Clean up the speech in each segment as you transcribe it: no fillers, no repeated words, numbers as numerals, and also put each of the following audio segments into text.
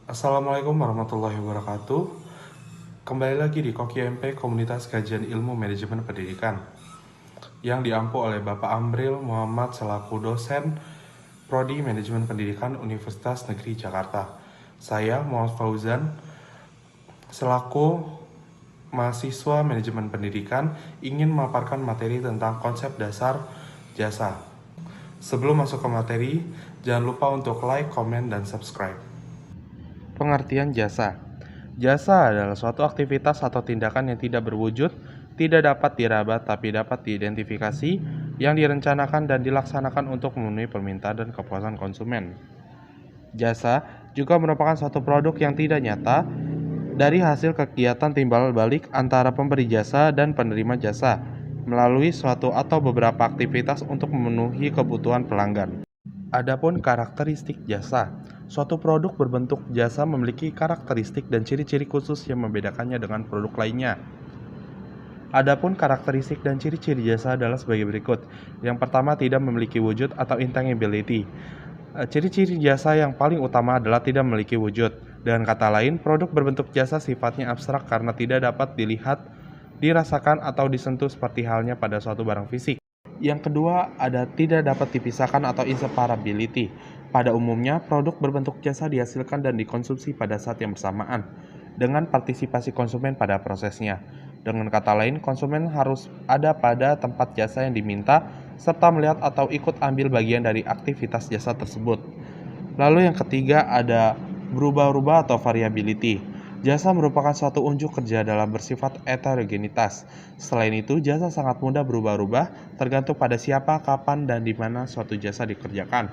Assalamualaikum warahmatullahi wabarakatuh. Kembali lagi di Koki MP Komunitas Kajian Ilmu Manajemen Pendidikan yang diampu oleh Bapak Amril Muhammad selaku dosen Prodi Manajemen Pendidikan Universitas Negeri Jakarta. Saya Muhammad Fauzan selaku mahasiswa Manajemen Pendidikan ingin memaparkan materi tentang konsep dasar jasa. Sebelum masuk ke materi, jangan lupa untuk like, komen, dan subscribe. Pengertian jasa. Jasa adalah suatu aktivitas atau tindakan yang tidak berwujud, tidak dapat diraba tapi dapat diidentifikasi, yang direncanakan dan dilaksanakan untuk memenuhi permintaan dan kepuasan konsumen. Jasa juga merupakan suatu produk yang tidak nyata dari hasil kegiatan timbal balik antara pemberi jasa dan penerima jasa melalui suatu atau beberapa aktivitas untuk memenuhi kebutuhan pelanggan. Adapun karakteristik jasa, suatu produk berbentuk jasa memiliki karakteristik dan ciri-ciri khusus yang membedakannya dengan produk lainnya. Adapun karakteristik dan ciri-ciri jasa adalah sebagai berikut. Yang pertama, tidak memiliki wujud atau intangibility. Ciri-ciri jasa yang paling utama adalah tidak memiliki wujud. Dengan kata lain, produk berbentuk jasa sifatnya abstrak karena tidak dapat dilihat, dirasakan, atau disentuh seperti halnya pada suatu barang fisik. Yang kedua, ada tidak dapat dipisahkan atau inseparability. Pada umumnya, produk berbentuk jasa dihasilkan dan dikonsumsi pada saat yang bersamaan, dengan partisipasi konsumen pada prosesnya. Dengan kata lain, konsumen harus ada pada tempat jasa yang diminta, serta melihat atau ikut ambil bagian dari aktivitas jasa tersebut. Lalu yang ketiga, ada berubah-ubah atau variability. Jasa merupakan suatu unjuk kerja dalam bersifat heterogenitas. Selain itu, jasa sangat mudah berubah-ubah tergantung pada siapa, kapan, dan di mana suatu jasa dikerjakan.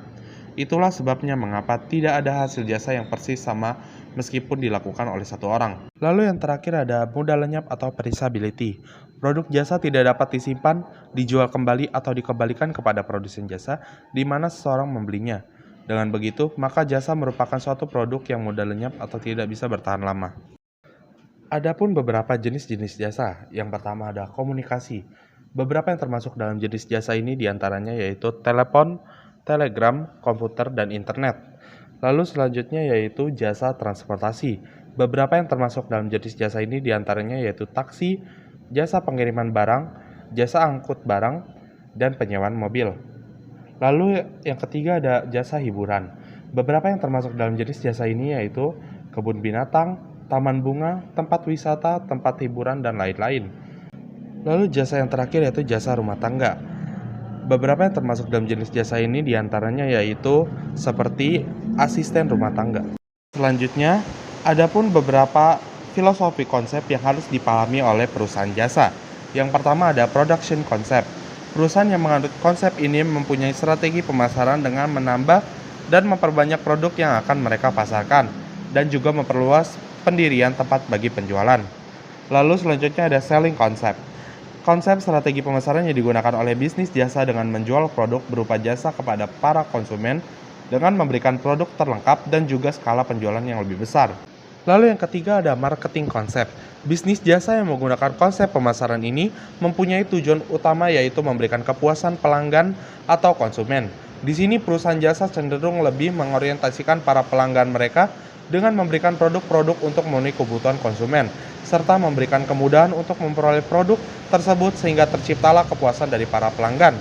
Itulah sebabnya mengapa tidak ada hasil jasa yang persis sama meskipun dilakukan oleh satu orang. Lalu yang terakhir ada mudah lenyap atau perishability. Produk jasa tidak dapat disimpan, dijual kembali, atau dikembalikan kepada produsen jasa di mana seseorang membelinya. Dengan begitu, maka jasa merupakan suatu produk yang mudah lenyap atau tidak bisa bertahan lama. Adapun beberapa jenis-jenis jasa. Yang pertama ada komunikasi. Beberapa yang termasuk dalam jenis jasa ini diantaranya yaitu telepon, telegram, komputer, dan internet. Lalu selanjutnya yaitu jasa transportasi. Beberapa yang termasuk dalam jenis jasa ini diantaranya yaitu taksi, jasa pengiriman barang, jasa angkut barang, dan penyewaan mobil. Lalu yang ketiga ada jasa hiburan. Beberapa yang termasuk dalam jenis jasa ini yaitu kebun binatang, taman bunga, tempat wisata, tempat hiburan, dan lain-lain. Lalu jasa yang terakhir yaitu jasa rumah tangga. Beberapa yang termasuk dalam jenis jasa ini diantaranya yaitu seperti asisten rumah tangga. Selanjutnya, ada pun beberapa filosofi konsep yang harus dipahami oleh perusahaan jasa. Yang pertama ada production concept. Perusahaan yang menganut konsep ini mempunyai strategi pemasaran dengan menambah dan memperbanyak produk yang akan mereka pasarkan dan juga memperluas pendirian tempat bagi penjualan. Lalu selanjutnya ada selling concept. Konsep strategi pemasaran yang digunakan oleh bisnis jasa dengan menjual produk berupa jasa kepada para konsumen dengan memberikan produk terlengkap dan juga skala penjualan yang lebih besar. Lalu yang ketiga ada marketing konsep. Bisnis jasa yang menggunakan konsep pemasaran ini mempunyai tujuan utama yaitu memberikan kepuasan pelanggan atau konsumen. Di sini perusahaan jasa cenderung lebih mengorientasikan para pelanggan mereka dengan memberikan produk-produk untuk memenuhi kebutuhan konsumen, serta memberikan kemudahan untuk memperoleh produk tersebut sehingga terciptalah kepuasan dari para pelanggan.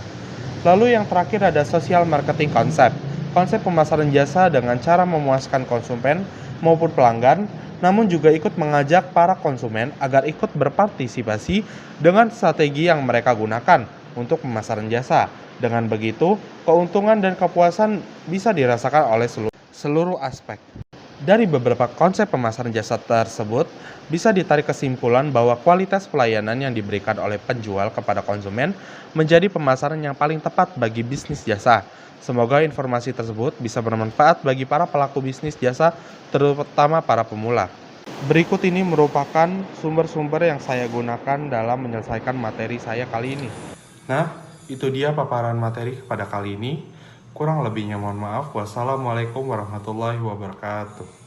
Lalu yang terakhir ada social marketing konsep. Konsep pemasaran jasa dengan cara memuaskan konsumen maupun pelanggan, namun juga ikut mengajak para konsumen agar ikut berpartisipasi dengan strategi yang mereka gunakan untuk pemasaran jasa. Dengan begitu, keuntungan dan kepuasan bisa dirasakan oleh seluruh aspek. Dari beberapa konsep pemasaran jasa tersebut, bisa ditarik kesimpulan bahwa kualitas pelayanan yang diberikan oleh penjual kepada konsumen menjadi pemasaran yang paling tepat bagi bisnis jasa. Semoga informasi tersebut bisa bermanfaat bagi para pelaku bisnis jasa, terutama para pemula. Berikut ini merupakan sumber-sumber yang saya gunakan dalam menyelesaikan materi saya kali ini. Nah, itu dia paparan materi pada kali ini. Kurang lebihnya mohon maaf. Wassalamualaikum warahmatullahi wabarakatuh.